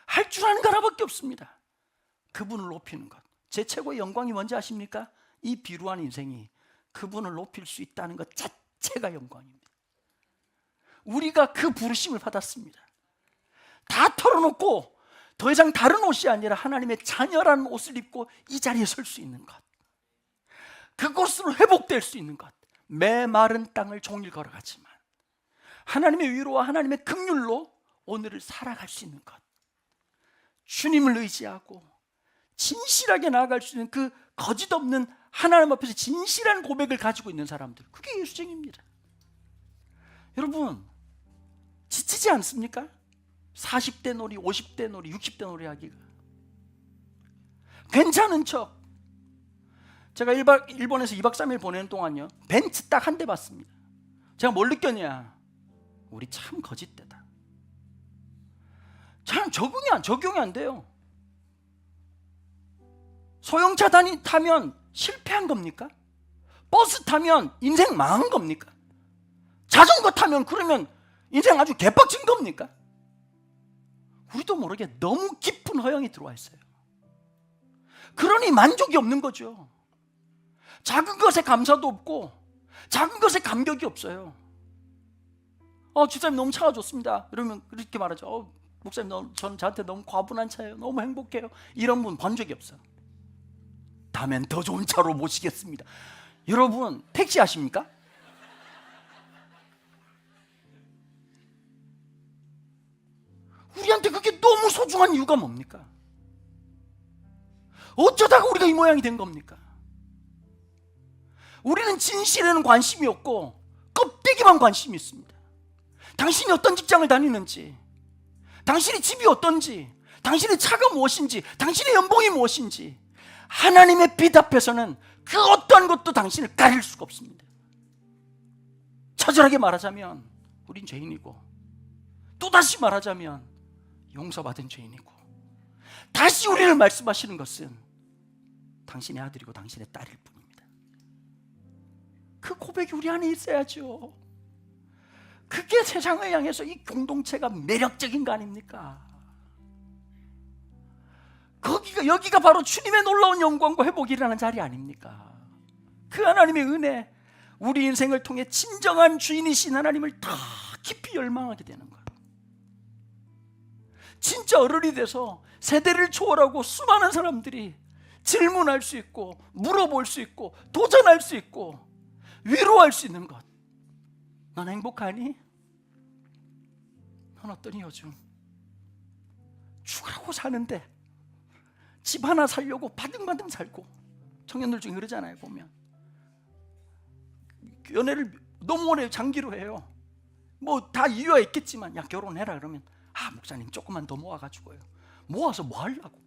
할 줄 아는 거 하나밖에 없습니다. 그분을 높이는 것. 제 최고의 영광이 뭔지 아십니까? 이 비루한 인생이 그분을 높일 수 있다는 것 자체가 영광입니다. 우리가 그 부르심을 받았습니다. 다 털어놓고 더 이상 다른 옷이 아니라 하나님의 자녀라는 옷을 입고 이 자리에 설 수 있는 것, 그곳으로 회복될 수 있는 것, 메마른 땅을 종일 걸어가지만 하나님의 위로와 하나님의 긍휼로 오늘을 살아갈 수 있는 것, 주님을 의지하고 진실하게 나아갈 수 있는 그 거짓 없는 하나님 앞에서 진실한 고백을 가지고 있는 사람들, 그게 예수쟁입니다. 여러분 지치지 않습니까? 40대 놀이, 50대 놀이, 60대 놀이 하기가 괜찮은 척. 제가 일본에서 2박 3일 보내는 동안요, 벤츠 딱 한 대 봤습니다. 제가 뭘 느꼈냐? 우리 참 거짓대다. 참 적용이 안 돼요. 소형차 타면 실패한 겁니까? 버스 타면 인생 망한 겁니까? 자전거 타면 그러면 인생 아주 개빡친 겁니까? 우리도 모르게 너무 깊은 허영이 들어와 있어요. 그러니 만족이 없는 거죠. 작은 것에 감사도 없고 작은 것에 감격이 없어요. 집사님 너무 차가 좋습니다. 이러면 그렇게 말하죠. 목사님 전 저한테 너무 과분한 차예요. 너무 행복해요. 이런 분 본 적이 없어요. 다음엔 더 좋은 차로 모시겠습니다. 여러분 택시 아십니까? 우리한테 그게 너무 소중한 이유가 뭡니까? 어쩌다가 우리가 이 모양이 된 겁니까? 우리는 진실에는 관심이 없고 껍데기만 관심이 있습니다. 당신이 어떤 직장을 다니는지, 당신의 집이 어떤지, 당신의 차가 무엇인지, 당신의 연봉이 무엇인지, 하나님의 빛 앞에서는 그 어떠한 것도 당신을 가릴 수가 없습니다. 처절하게 말하자면 우린 죄인이고, 또다시 말하자면 용서받은 죄인이고, 다시 우리를 말씀하시는 것은 당신의 아들이고 당신의 딸일 뿐입니다. 그 고백이 우리 안에 있어야죠. 그게 세상을 향해서 이 공동체가 매력적인 거 아닙니까? 여기가 바로 주님의 놀라운 영광과 회복이라는 자리 아닙니까? 그 하나님의 은혜, 우리 인생을 통해 진정한 주인이신 하나님을 더 깊이 열망하게 되는 거예요. 진짜 어른이 돼서 세대를 초월하고 수많은 사람들이 질문할 수 있고 물어볼 수 있고 도전할 수 있고 위로할 수 있는 것. 넌 행복하니? 넌 어떠니 요즘? 죽으라고 사는데 집 하나 살려고 바등바등 살고, 청년들 중에 그러잖아요. 보면 연애를 너무 오래 장기로 해요. 뭐 다 이유가 있겠지만, 야 결혼해라 그러면, 아 목사님 조금만 더 모아가지고요. 모아서 뭐 하려고?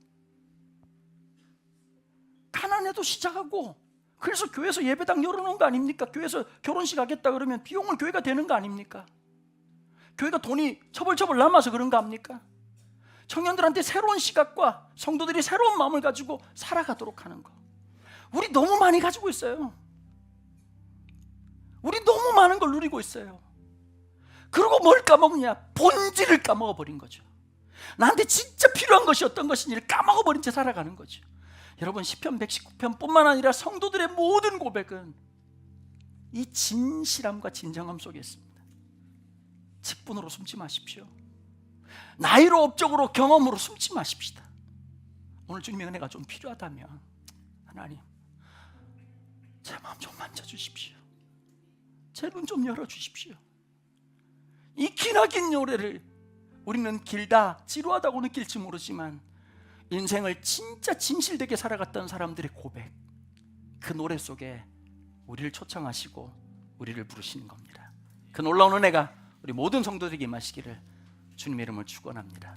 가난해도 시작하고, 그래서 교회에서 예배당 열어놓은 거 아닙니까? 교회에서 결혼식 하겠다 그러면 비용을 교회가 되는 거 아닙니까? 교회가 돈이 처벌처벌 남아서 그런 거 압니까? 청년들한테 새로운 시각과 성도들이 새로운 마음을 가지고 살아가도록 하는 거. 우리 너무 많이 가지고 있어요. 우리 너무 많은 걸 누리고 있어요. 그리고 뭘 까먹냐? 본질을 까먹어버린 거죠. 나한테 진짜 필요한 것이 어떤 것인지를 까먹어버린 채 살아가는 거죠. 여러분, 시편 119편 뿐만 아니라 성도들의 모든 고백은 이 진실함과 진정함 속에 있습니다. 직분으로 숨지 마십시오. 나이로, 업적으로, 경험으로 숨지 마십시다. 오늘 주님의 은혜가 좀 필요하다면, 하나님 제 마음 좀 만져주십시오. 제 눈 좀 열어주십시오. 이 기나긴 노래를 우리는 길다, 지루하다고 느낄지 모르지만, 인생을 진짜 진실되게 살아갔던 사람들의 고백, 그 노래 속에 우리를 초청하시고 우리를 부르시는 겁니다. 그 놀라운 은혜가 우리 모든 성도들에게 임하시기를 주님의 이름으로 축원합니다.